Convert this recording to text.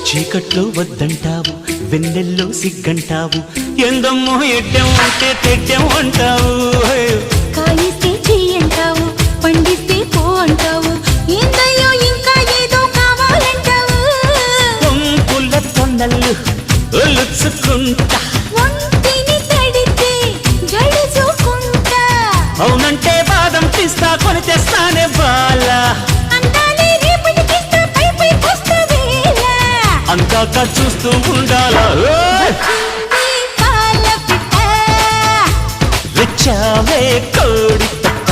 చీకట్లో వద్దంటావు, వెన్నెల్లో సిగ్గంటావు, ఎందమ్మో ఎడ్డెం అంటే తెడ్డెం అంటావు. కాయిస్తే చెయ్యంటావు, పండిస్తే పో అంటావు, ఏందయ్యో ఇంకా ఏదో కావాలంటావు. పొంపుల తొన్నలు ఒలుచుకుంటా, ఒంటిని తడితే గడుచుకుంటా, అవునంటే బాదం పిస్తా కొని తెస్తానే బాలా, అందాలే రేపటికిస్తా పై పై కొస్తా వేళ, అందాక చూస్తూ ఉండాలా. ఈ పాల పిట్ట వచ్చావే కోడి పెట్ట.